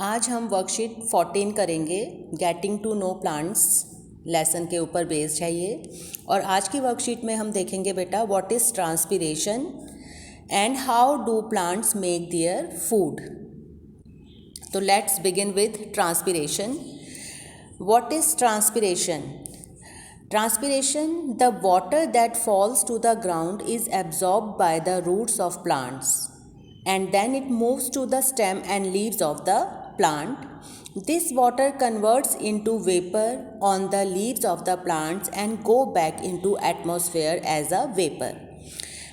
आज हम वर्कशीट 14 करेंगे। Getting to know plants lesson के ऊपर बेस्ड है ये। और आज की वर्कशीट में हम देखेंगे बेटा what is transpiration and how do plants make their food. तो let's begin with transpiration. What is transpiration? Transpiration, the water that falls to the ground is absorbed by the roots of plants and then it moves to the stem and leaves of the plant. This water converts into vapor on the leaves of the plants and go back into atmosphere as a vapor.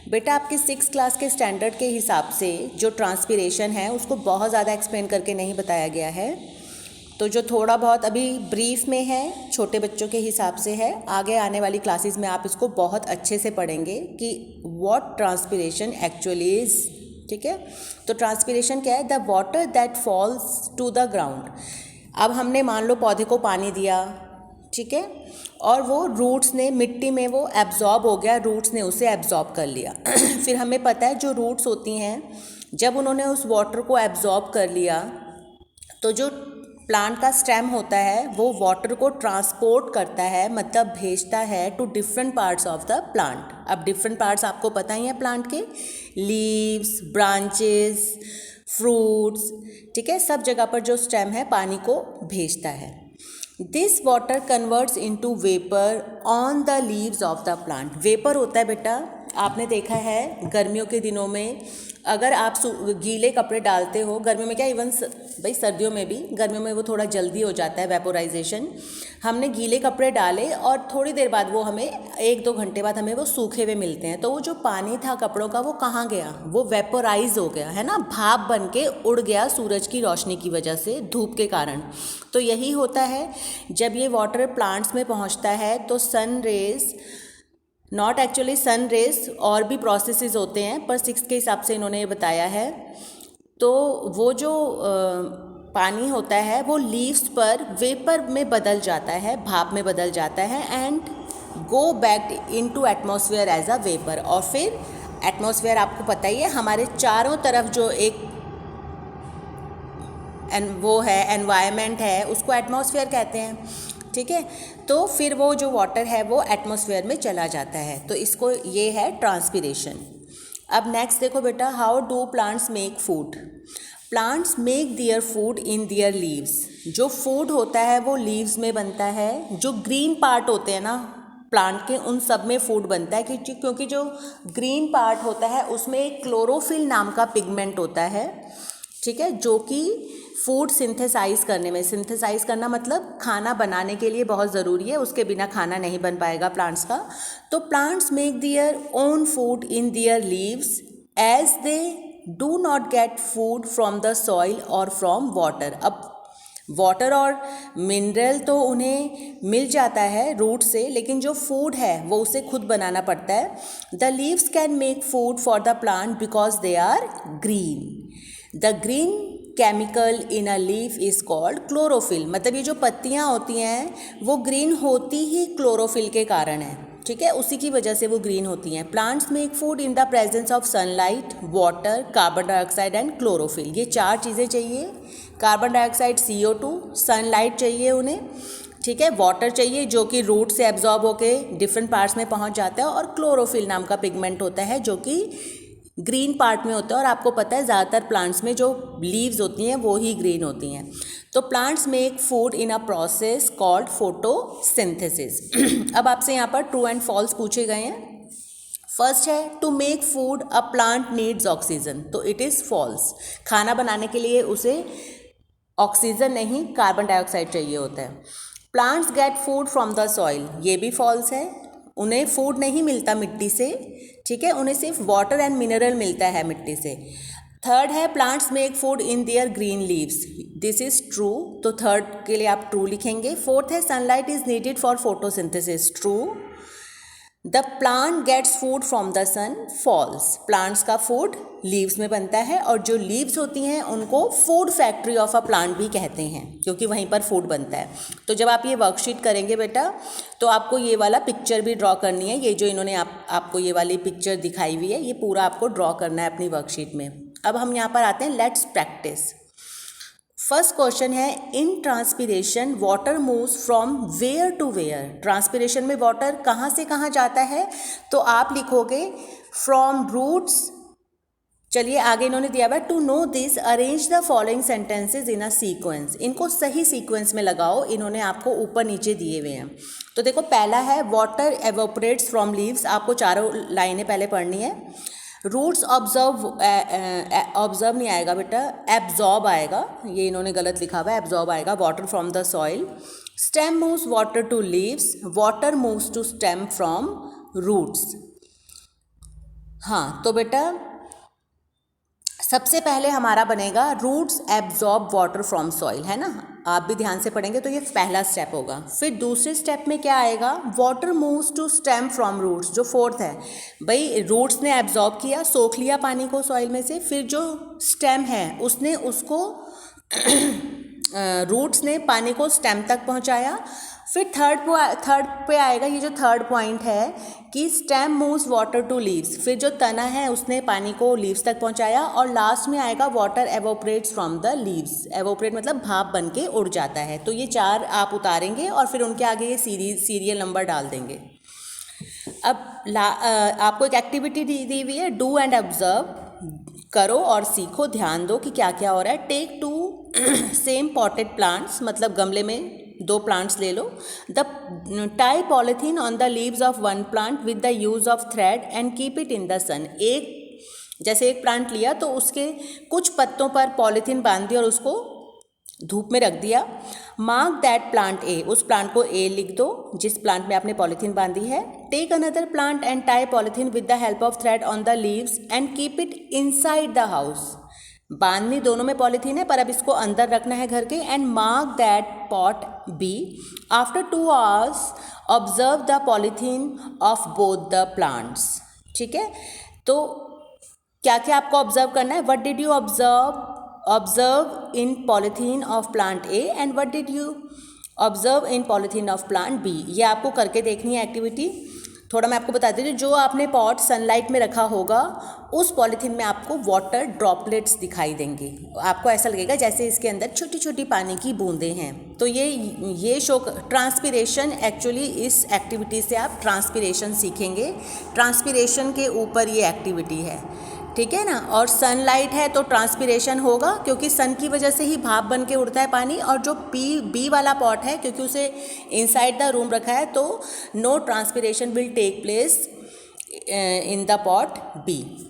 बेटा आपके 6th class के standard के हिसाब से जो transpiration है उसको बहुत ज़्यादा एक्सप्लेन करके नहीं बताया गया है, तो जो थोड़ा बहुत अभी ब्रीफ में है छोटे बच्चों के हिसाब से है, आगे आने वाली क्लासेस में आप इसको बहुत अच्छे से पढ़ेंगे कि व्हाट ट्रांसपिरेशन एक्चुअली इज़। ठीक है, तो ट्रांसपिरेशन क्या है? The water that falls to the ground. अब हमने मान लो पौधे को पानी दिया, ठीक है, और वो रूट्स ने मिट्टी में वो एब्जॉर्ब हो गया, रूट्स ने उसे एब्जॉर्ब कर लिया। फिर हमें पता है जो रूट्स होती हैं जब उन्होंने उस वाटर को एब्जॉर्ब कर लिया तो जो प्लांट का स्टेम होता है वो वाटर को ट्रांसपोर्ट करता है, मतलब भेजता है to different parts of the plant. अब डिफरेंट पार्ट्स आपको पता ही है प्लांट के, लीव्स, ब्रांचेस, फ्रूट्स, ठीक है, सब जगह पर जो स्टेम है पानी को भेजता है। This water converts into vapour on the leaves of the plant. Vapour होता है बेटा, आपने देखा है गर्मियों के दिनों में अगर आप गीले कपड़े डालते हो, गर्मियों में क्या, इवन भाई सर्दियों में भी, गर्मियों में वो थोड़ा जल्दी हो जाता है वेपोराइजेशन। हमने गीले कपड़े डाले और थोड़ी देर बाद वो हमें 1-2 घंटे बाद हमें वो सूखे हुए मिलते हैं, तो वो जो पानी था कपड़ों का वो कहाँ गया? वो वेपोराइज हो गया है ना, भाप बन के उड़ गया सूरज की रोशनी की वजह से, धूप के कारण। तो यही होता है जब ये वाटर प्लांट्स में पहुँचता है तो sun rays, not actually sun rays, और भी प्रोसेसेस होते हैं पर 6 के हिसाब से इन्होंने ये बताया है। तो वो जो पानी होता है वो लीव्स पर वेपर में बदल जाता है, भाप में बदल जाता है, and go back into atmosphere as a vapour. और फिर एटमॉस्फेयर आपको पता ही है, हमारे चारों तरफ जो एक वो है एनवायरनमेंट है उसको एटमॉस्फेयर कहते हैं। ठीक है, तो फिर वो जो वाटर है वो एटमॉस्फेयर में चला जाता है, तो इसको ये है ट्रांसपिरेशन। अब नेक्स्ट देखो बेटा, how do plants make food? Plants make their food in their leaves. जो फूड होता है वो लीव्स में बनता है, जो ग्रीन पार्ट होते हैं ना प्लांट के उन सब में फूड बनता है, क्योंकि जो ग्रीन पार्ट होता है उसमें एक क्लोरोफिल नाम का पिगमेंट होता है, ठीक है, जो कि फूड सिंथेसाइज करने में, सिंथेसाइज करना मतलब खाना बनाने के लिए बहुत ज़रूरी है, उसके बिना खाना नहीं बन पाएगा प्लांट्स का। तो plants make their own food in their leaves as they do not get food from the soil और फ्रॉम वाटर। अब वाटर और मिनरल तो उन्हें मिल जाता है रूट से, लेकिन जो फूड है वो उसे खुद बनाना पड़ता है। The leaves can make food for the plant because they are green. The green chemical in a leaf is called chlorophyll. मतलब ये जो पत्तियाँ होती हैं वो ग्रीन होती ही क्लोरोफिल के कारण है, ठीक है, उसी की वजह से वो ग्रीन होती हैं। Plants make food in the presence of sunlight, water, carbon dioxide and chlorophyll. ये 4 चीज़ें चाहिए, कार्बन डाइऑक्साइड CO2, सनलाइट चाहिए उन्हें, ठीक है, वाटर चाहिए जो कि रूट से एब्जॉर्ब होके डिफरेंट पार्ट्स में पहुंच जाता है, और क्लोरोफिल नाम का पिगमेंट होता है जो कि ग्रीन पार्ट में होता है। और आपको पता है ज़्यादातर प्लांट्स में जो लीव्स होती हैं वो ही ग्रीन होती हैं। तो plants make food in a process called photosynthesis. अब आपसे यहाँ पर ट्रू एंड फॉल्स पूछे गए हैं। फर्स्ट है to make food a plant needs oxygen, तो इट इज़ फॉल्स। खाना बनाने के लिए उसे ऑक्सीजन नहीं कार्बन डाइऑक्साइड चाहिए होता है। Plants gate food from the soil, ये भी फॉल्स है, उन्हें फूड नहीं मिलता मिट्टी से, ठीक है, उन्हें सिर्फ वाटर एंड मिनरल मिलता है मिट्टी से। थर्ड है plants make food in their green leaves, this is true, तो थर्ड के लिए आप ट्रू लिखेंगे। फोर्थ है sunlight is needed for photosynthesis, true. The plant gets food from the sun, false. Plants का फूड लीव्स में बनता है, और जो लीव्स होती हैं उनको food factory of a plant भी कहते हैं, क्योंकि वहीं पर फूड बनता है। तो जब आप ये वर्कशीट करेंगे बेटा तो आपको ये वाला पिक्चर भी ड्रॉ करनी है, ये जो इन्होंने आपको ये वाली पिक्चर दिखाई हुई है ये पूरा आपको ड्रॉ करना है अपनी वर्कशीट में। अब हम यहाँ पर आते हैं, लेट्स प्रैक्टिस। फर्स्ट क्वेश्चन है in transpiration water moves from where to where. Transpiration में वाटर कहाँ से कहाँ जाता है, तो आप लिखोगे फ्रॉम रूट्स। चलिए आगे इन्होंने दिया हुआ to know this arrange the following sentences in a sequence. इनको सही सीक्वेंस में लगाओ, इन्होंने आपको ऊपर नीचे दिए हुए हैं। तो देखो पहला है वाटर एवोपरेट्स फ्रॉम लीव्स, आपको चारों लाइनें पहले पढ़नी है। रूट्स ऑब्जर्व नहीं आएगा बेटा, एब्जॉर्ब आएगा, ये इन्होंने गलत लिखा हुआ है, एब्जॉर्ब आएगा। Water from the soil, stem moves water to leaves, water moves to stem from roots. हाँ तो बेटा सबसे पहले हमारा बनेगा roots absorb water from soil, है ना, आप भी ध्यान से पढ़ेंगे तो ये पहला स्टेप होगा। फिर दूसरे स्टेप में क्या आएगा, water moves to stem from roots, जो फोर्थ है भाई, रूट्स ने एब्जॉर्ब किया, सोख लिया पानी को सॉइल में से, फिर जो स्टेम है उसने उसको रूट्स ने पानी को स्टेम तक पहुंचाया। फिर थर्ड पे आएगा ये जो थर्ड पॉइंट है कि stem moves water to leaves, फिर जो तना है उसने पानी को लीव्स तक पहुंचाया। और लास्ट में आएगा water evaporates from the leaves, evaporate मतलब भाप बन के उड़ जाता है। तो ये चार आप उतारेंगे और फिर उनके आगे ये सीरियल नंबर डाल देंगे। अब आपको एक एक्टिविटी दी हुई है, डू एंड ऑब्जर्व, करो और सीखो, ध्यान दो कि क्या क्या हो रहा है। Take two same potted plants, मतलब गमले में दो प्लांट्स ले लो। The tie polythene on the leaves of one plant with the use of thread and keep it in the sun. जैसे एक प्लांट लिया तो उसके कुछ पत्तों पर पॉलीथीन बांध दी और उसको धूप में रख दिया। मार्क दैट प्लांट ए, उस प्लांट को ए लिख दो जिस प्लांट में आपने पॉलीथीन बांधी है। Take another plant and tie polythene with the help of thread on the leaves and keep it inside the house. बांधनी दोनों में पॉलीथीन है पर अब इसको अंदर रखना है घर के। And mark that pot B. After 2 hours observe the polythene of both the plants. ठीक है, तो क्या क्या आपको ऑब्जर्व करना है, what did you observe in polythene of plant A and what did you observe in polythene of plant B. ये आपको करके देखनी है एक्टिविटी। थोड़ा मैं आपको बता देती हूँ, जो आपने पॉट सनलाइट में रखा होगा उस पॉलीथीन में आपको वाटर ड्रॉपलेट्स दिखाई देंगे, आपको ऐसा लगेगा जैसे इसके अंदर छोटी छोटी पानी की बूंदें हैं। तो ये शो ट्रांसपिरेशन, एक्चुअली इस एक्टिविटी से आप ट्रांसपिरेशन सीखेंगे। ट्रांसपिरेशन के ऊपर ये एक्टिविटी है, ठीक है ना। और सनलाइट है तो ट्रांसपिरेशन होगा क्योंकि सन की वजह से ही भाप बन के उड़ता है पानी। और जो बी वाला पॉट है क्योंकि उसे इनसाइड द रूम रखा है तो no transpiration will take place in the pot B.